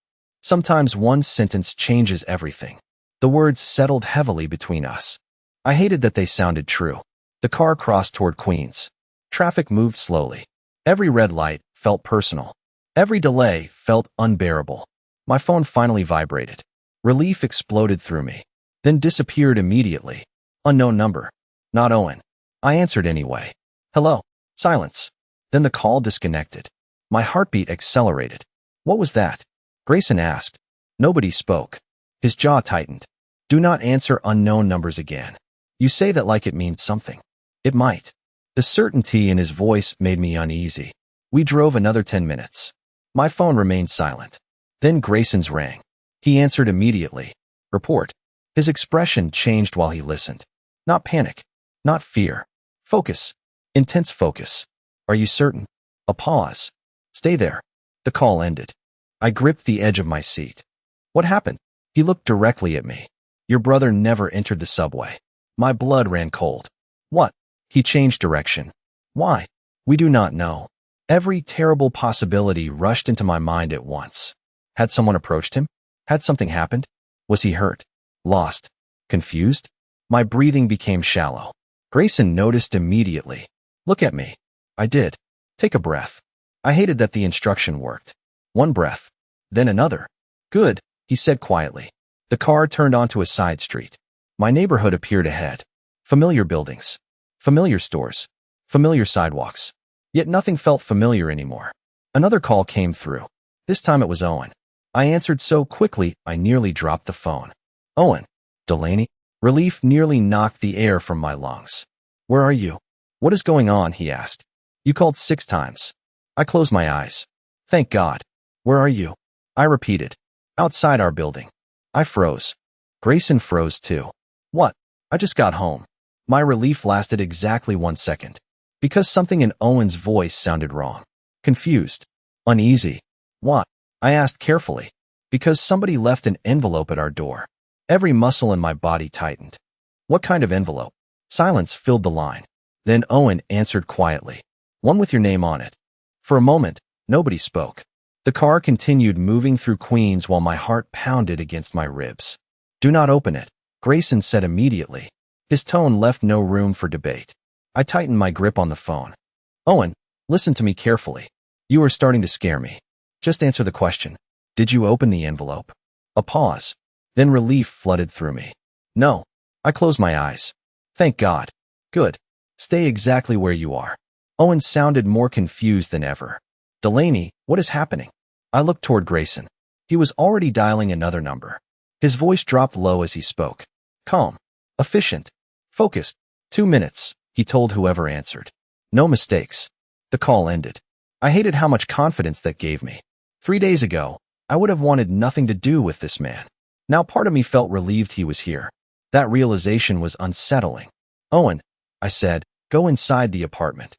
Sometimes one sentence changes everything. The words settled heavily between us. I hated that they sounded true. The car crossed toward Queens. Traffic moved slowly. Every red light felt personal. Every delay felt unbearable. My phone finally vibrated. Relief exploded through me, then disappeared immediately. Unknown number. Not Owen. I answered anyway. Hello. Silence. Then the call disconnected. My heartbeat accelerated. What was that? Grayson asked. Nobody spoke. His jaw tightened. Do not answer unknown numbers again. You say that like it means something. It might. The certainty in his voice made me uneasy. We drove another 10 minutes. My phone remained silent. Then Grayson's rang. He answered immediately. Report. His expression changed while he listened. Not panic. Not fear. Focus. Intense focus. Are you certain? A pause. Stay there. The call ended. I gripped the edge of my seat. What happened? He looked directly at me. Your brother never entered the subway. My blood ran cold. What? He changed direction. Why? We do not know. Every terrible possibility rushed into my mind at once. Had someone approached him? Had something happened? Was he hurt? Lost? Confused? My breathing became shallow. Grayson noticed immediately. Look at me. I did. Take a breath. I hated that the instruction worked. One breath. Then another. Good, he said quietly. The car turned onto a side street. My neighborhood appeared ahead. Familiar buildings. Familiar stores. Familiar sidewalks. Yet nothing felt familiar anymore. Another call came through. This time it was Owen. I answered so quickly I nearly dropped the phone. Owen. Delaney. Relief nearly knocked the air from my lungs. Where are you? What is going on? He asked. You called 6 times. I closed my eyes. Thank God. Where are you? I repeated. Outside our building. I froze. Grayson froze too. What? I just got home. My relief lasted exactly 1 second. Because something in Owen's voice sounded wrong. Confused. Uneasy. What? I asked carefully. Because somebody left an envelope at our door. Every muscle in my body tightened. What kind of envelope? Silence filled the line. Then Owen answered quietly. One with your name on it. For a moment, nobody spoke. The car continued moving through Queens while my heart pounded against my ribs. Do not open it, Grayson said immediately. His tone left no room for debate. I tightened my grip on the phone. Owen, listen to me carefully. You are starting to scare me. Just answer the question. Did you open the envelope? A pause. Then relief flooded through me. No. I closed my eyes. Thank God. Good. Stay exactly where you are. Owen sounded more confused than ever. Delaney, what is happening? I looked toward Grayson. He was already dialing another number. His voice dropped low as he spoke. Calm. Efficient. Focused. 2 minutes, he told whoever answered. No mistakes. The call ended. I hated how much confidence that gave me. 3 days ago, I would have wanted nothing to do with this man. Now part of me felt relieved he was here. That realization was unsettling. Owen, I said, go inside the apartment.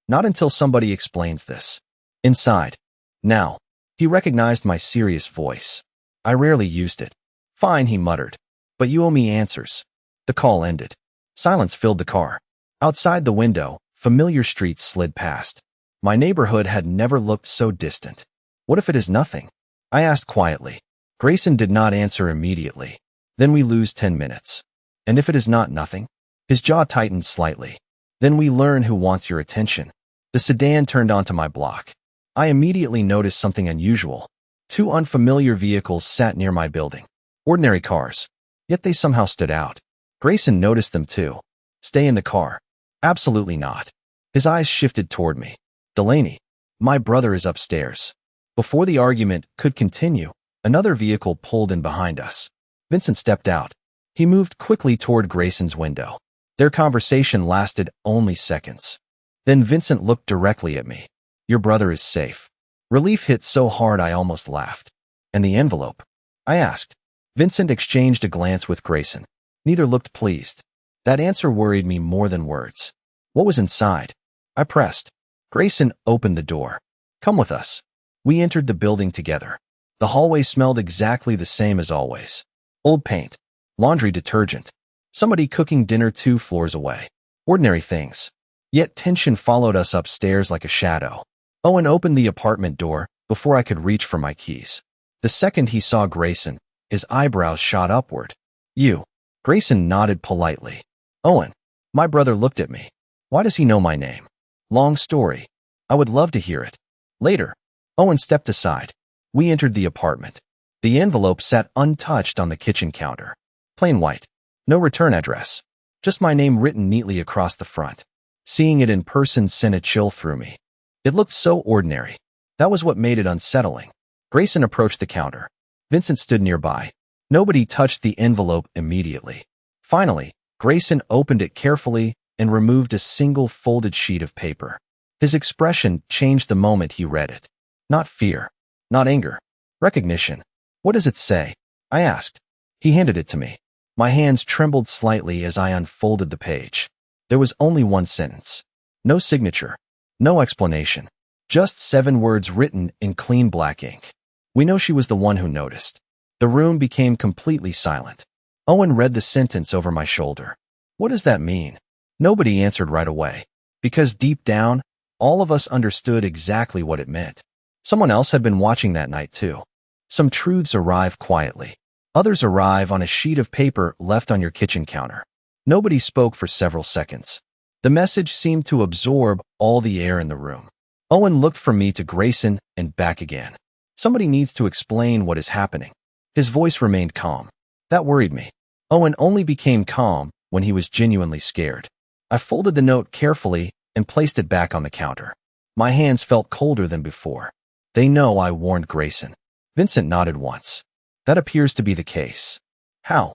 Not until somebody explains this. Inside. Now. He recognized my serious voice. I rarely used it. Fine, he muttered. But you owe me answers. The call ended. Silence filled the car. Outside the window, familiar streets slid past. My neighborhood had never looked so distant. What if it is nothing? I asked quietly. Grayson did not answer immediately. Then we lose 10 minutes. And if it is not nothing? His jaw tightened slightly. Then we learn who wants your attention. The sedan turned onto my block. I immediately noticed something unusual. 2 unfamiliar vehicles sat near my building. Ordinary cars. Yet they somehow stood out. Grayson noticed them too. Stay in the car. Absolutely not. His eyes shifted toward me. Delaney, my brother is upstairs. Before the argument could continue, another vehicle pulled in behind us. Vincent stepped out. He moved quickly toward Grayson's window. Their conversation lasted only seconds. Then Vincent looked directly at me. Your brother is safe. Relief hit so hard I almost laughed. And the envelope? I asked. Vincent exchanged a glance with Grayson. Neither looked pleased. That answer worried me more than words. What was inside? I pressed. Grayson opened the door. Come with us. We entered the building together. The hallway smelled exactly the same as always. Old paint. Laundry detergent. Somebody cooking dinner 2 floors away. Ordinary things. Yet tension followed us upstairs like a shadow. Owen opened the apartment door before I could reach for my keys. The second he saw Grayson, his eyebrows shot upward. You. Grayson nodded politely. Owen. My brother looked at me. Why does he know my name? Long story. I would love to hear it. Later. Owen stepped aside. We entered the apartment. The envelope sat untouched on the kitchen counter. Plain white. No return address. Just my name written neatly across the front. Seeing it in person sent a chill through me. It looked so ordinary. That was what made it unsettling. Grayson approached the counter. Vincent stood nearby. Nobody touched the envelope immediately. Finally, Grayson opened it carefully and removed a single folded sheet of paper. His expression changed the moment he read it. Not fear. Not anger. Recognition. What does it say? I asked. He handed it to me. My hands trembled slightly as I unfolded the page. There was only one sentence. No signature. No explanation. Just 7 words written in clean black ink. We know she was the one who noticed. The room became completely silent. Owen read the sentence over my shoulder. What does that mean? Nobody answered right away. Because deep down, all of us understood exactly what it meant. Someone else had been watching that night too. Some truths arrive quietly. Others arrive on a sheet of paper left on your kitchen counter. Nobody spoke for several seconds. The message seemed to absorb all the air in the room. Owen looked from me to Grayson and back again. Somebody needs to explain what is happening. His voice remained calm. That worried me. Owen only became calm when he was genuinely scared. I folded the note carefully and placed it back on the counter. My hands felt colder than before. They know I warned Grayson. Vincent nodded once. That appears to be the case. How?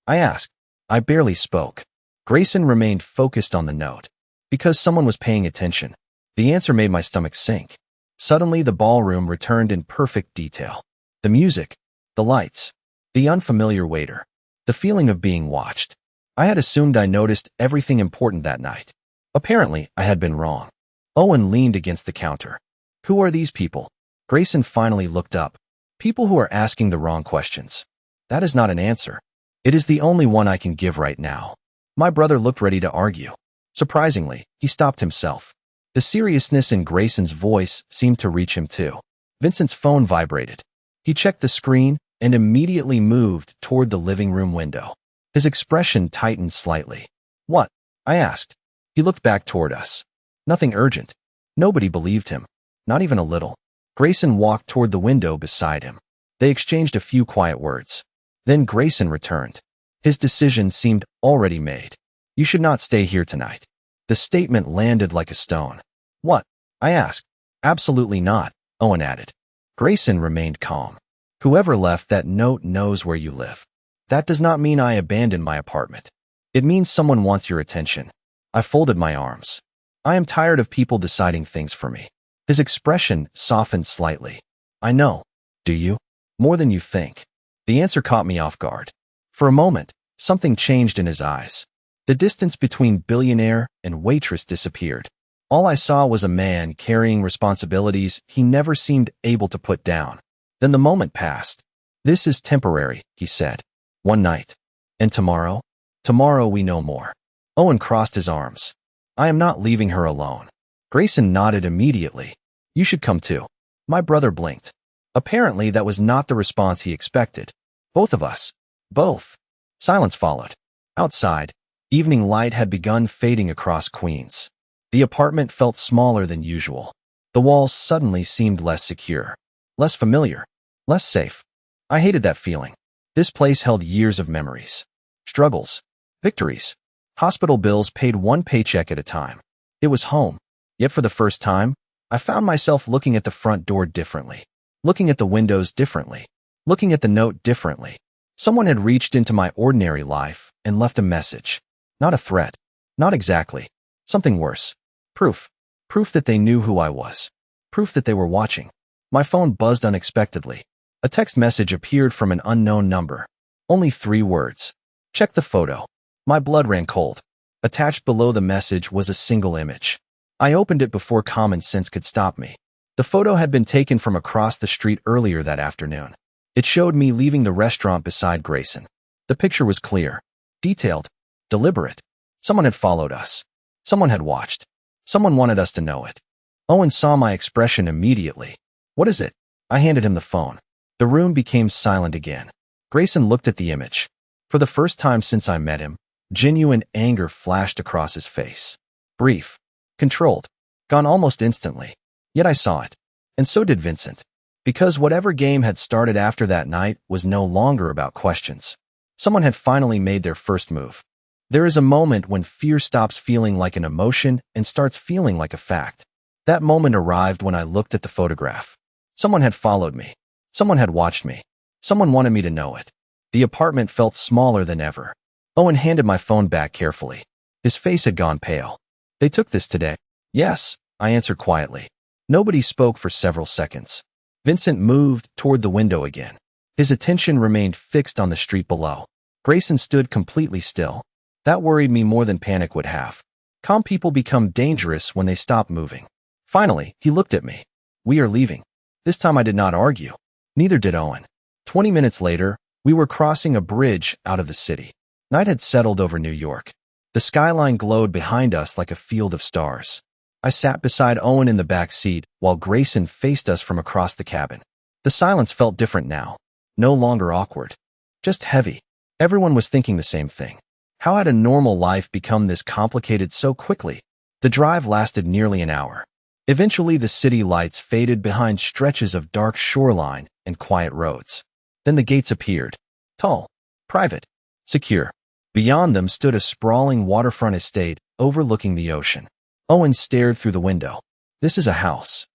I asked. I barely spoke. Grayson remained focused on the note. Because someone was paying attention. The answer made my stomach sink. Suddenly the ballroom returned in perfect detail. The music, the lights, the unfamiliar waiter, the feeling of being watched. I had assumed I noticed everything important that night. Apparently, I had been wrong. Owen leaned against the counter. Who are these people? Grayson finally looked up. People who are asking the wrong questions. That is not an answer. It is the only one I can give right now. My brother looked ready to argue. Surprisingly, he stopped himself. The seriousness in Grayson's voice seemed to reach him too. Vincent's phone vibrated. He checked the screen and immediately moved toward the living room window. His expression tightened slightly. What? I asked. He looked back toward us. Nothing urgent. Nobody believed him. Not even a little. Grayson walked toward the window beside him. They exchanged a few quiet words. Then Grayson returned. His decision seemed already made. You should not stay here tonight. The statement landed like a stone. What? I asked. Absolutely not, Owen added. Grayson remained calm. Whoever left that note knows where you live. That does not mean I abandoned my apartment. It means someone wants your attention. I folded my arms. I am tired of people deciding things for me. His expression softened slightly. I know. Do you? More than you think. The answer caught me off guard. For a moment, something changed in his eyes. The distance between billionaire and waitress disappeared. All I saw was a man carrying responsibilities he never seemed able to put down. Then the moment passed. This is temporary, he said. One night. And tomorrow? Tomorrow we know more. Owen crossed his arms. I am not leaving her alone. Grayson nodded immediately. You should come too. My brother blinked. Apparently that was not the response he expected. Both of us. Both. Silence followed. Outside, evening light had begun fading across Queens. The apartment felt smaller than usual. The walls suddenly seemed less secure. Less familiar. Less safe. I hated that feeling. This place held years of memories. Struggles. Victories. Hospital bills paid one paycheck at a time. It was home. Yet for the first time, I found myself looking at the front door differently. Looking at the windows differently. Looking at the note differently. Someone had reached into my ordinary life and left a message. Not a threat. Not exactly. Something worse. Proof. Proof that they knew who I was. Proof that they were watching. My phone buzzed unexpectedly. A text message appeared from an unknown number. Only 3 words. Check the photo. My blood ran cold. Attached below the message was a single image. I opened it before common sense could stop me. The photo had been taken from across the street earlier that afternoon. It showed me leaving the restaurant beside Grayson. The picture was clear. Detailed. Deliberate. Someone had followed us. Someone had watched. Someone wanted us to know it. Owen saw my expression immediately. What is it? I handed him the phone. The room became silent again. Grayson looked at the image. For the first time since I met him, genuine anger flashed across his face. Brief. Controlled. Gone almost instantly. Yet I saw it. And so did Vincent. Because whatever game had started after that night was no longer about questions. Someone had finally made their first move. There is a moment when fear stops feeling like an emotion and starts feeling like a fact. That moment arrived when I looked at the photograph. Someone had followed me. Someone had watched me. Someone wanted me to know it. The apartment felt smaller than ever. Owen handed my phone back carefully. His face had gone pale. They took this today. Yes, I answered quietly. Nobody spoke for several seconds. Vincent moved toward the window again. His attention remained fixed on the street below. Grayson stood completely still. That worried me more than panic would have. Calm people become dangerous when they stop moving. Finally, he looked at me. We are leaving. This time I did not argue. Neither did Owen. 20 minutes later, we were crossing a bridge out of the city. Night had settled over New York. The skyline glowed behind us like a field of stars. I sat beside Owen in the back seat while Grayson faced us from across the cabin. The silence felt different now. No longer awkward. Just heavy. Everyone was thinking the same thing. How had a normal life become this complicated so quickly? The drive lasted nearly an hour. Eventually, the city lights faded behind stretches of dark shoreline and quiet roads. Then the gates appeared. Tall, private, secure. Beyond them stood a sprawling waterfront estate overlooking the ocean. Owen stared through the window. This is a house.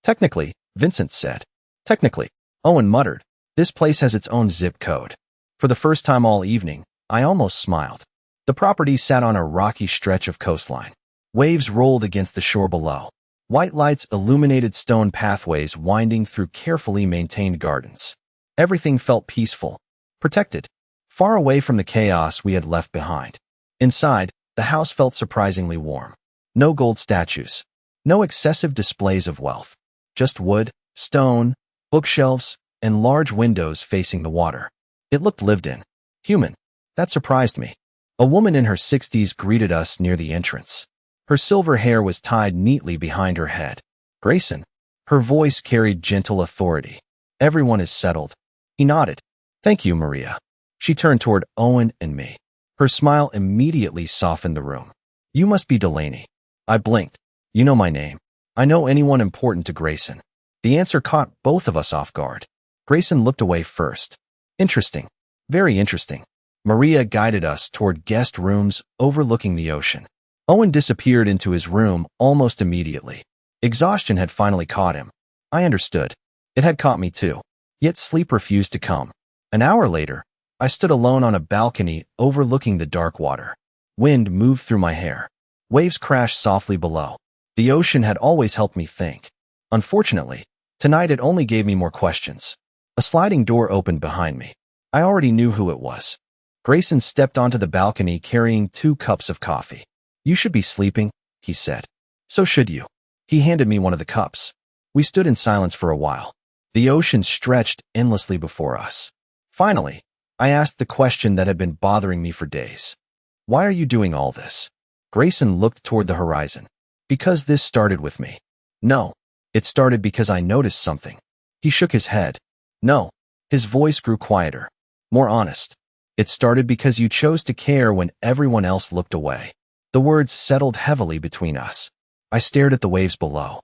Technically, Vincent said. Technically, Owen muttered. This place has its own zip code. For the first time all evening, I almost smiled. The property sat on a rocky stretch of coastline. Waves rolled against the shore below. White lights illuminated stone pathways winding through carefully maintained gardens. Everything felt peaceful, protected, far away from the chaos we had left behind. Inside, the house felt surprisingly warm. No gold statues. No excessive displays of wealth. Just wood, stone, bookshelves, and large windows facing the water. It looked lived in. Human. That surprised me. A woman in her 60s greeted us near the entrance. Her silver hair was tied neatly behind her head. Grayson. Her voice carried gentle authority. Everyone is settled. He nodded. Thank you, Maria. She turned toward Owen and me. Her smile immediately softened the room. You must be Delaney. I blinked. You know my name. I know anyone important to Grayson. The answer caught both of us off guard. Grayson looked away first. Interesting. Very interesting. Maria guided us toward guest rooms overlooking the ocean. Owen disappeared into his room almost immediately. Exhaustion had finally caught him. I understood. It had caught me too. Yet sleep refused to come. An hour later, I stood alone on a balcony overlooking the dark water. Wind moved through my hair. Waves crashed softly below. The ocean had always helped me think. Unfortunately, tonight it only gave me more questions. A sliding door opened behind me. I already knew who it was. Grayson stepped onto the balcony carrying 2 cups of coffee. You should be sleeping, he said. So should you. He handed me one of the cups. We stood in silence for a while. The ocean stretched endlessly before us. Finally, I asked the question that had been bothering me for days. Why are you doing all this? Grayson looked toward the horizon. Because this started with me. No, it started because I noticed something. He shook his head. No. His voice grew quieter, more honest. It started because you chose to care when everyone else looked away. The words settled heavily between us. I stared at the waves below.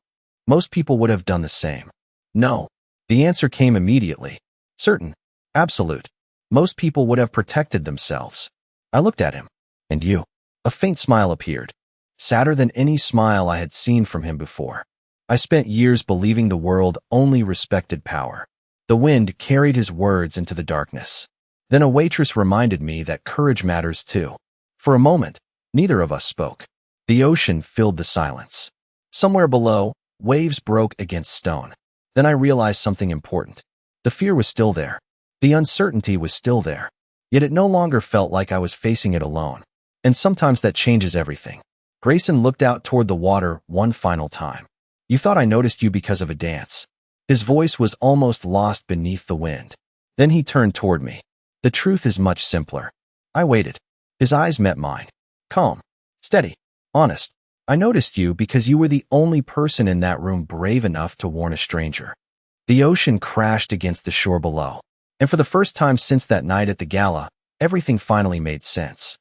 Most people would have done the same. No. The answer came immediately. Certain. Absolute. Most people would have protected themselves. I looked at him. And you? A faint smile appeared. Sadder than any smile I had seen from him before. I spent years believing the world only respected power. The wind carried his words into the darkness. Then a waitress reminded me that courage matters too. For a moment, neither of us spoke. The ocean filled the silence. Somewhere below, waves broke against stone. Then I realized something important. The fear was still there. The uncertainty was still there. Yet it no longer felt like I was facing it alone. And sometimes that changes everything. Grayson looked out toward the water one final time. You thought I noticed you because of a dance. His voice was almost lost beneath the wind. Then he turned toward me. The truth is much simpler. I waited. His eyes met mine. Calm. Steady. Honest. I noticed you because you were the only person in that room brave enough to warn a stranger. The ocean crashed against the shore below. And for the first time since that night at the gala, everything finally made sense.